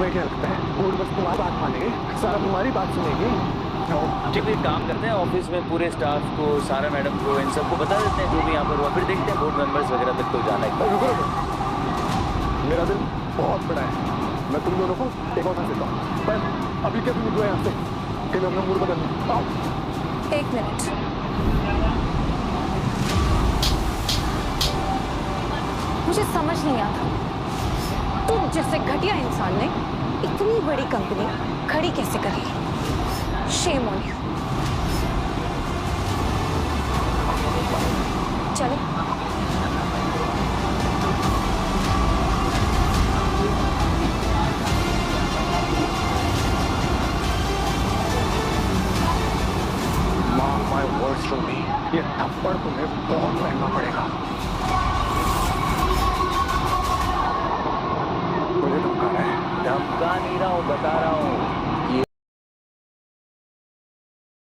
तुम्हें क्या लगता है बोर्ड बस तुम्हारी बात मानेंगे, सारा तुम्हारी बात सुनेंगे? जब एक काम करते हैं ऑफिस में पूरे स्टाफ को, सारा मैडम को, इन सबको बता देते हैं जो भी यहाँ पर हुआ, फिर देखते हैं बोर्ड मेंबर्स वगैरह तक तो जाना है। रुको रुको, मेरा दिल बहुत बड़ा है, मैं तुम दोनों को एक मौका देता हूँ, पर अभी क्या तुम निकलो यहाँ से कि मैं अपना मूड बदल लूँ। आओ। एक मिनट, मुझे समझ नहीं आता तुम जैसे घटिया इंसान ने इतनी बड़ी कंपनी खड़ी कैसे कर ली। Shame on you. चलो Mark my words to me, ये थप्पड़ तुम्हें बहुत महंगा पड़ेगा। मुझे धमका रहा है। धमका नहीं रहा हूँ, बता रहा हूँ।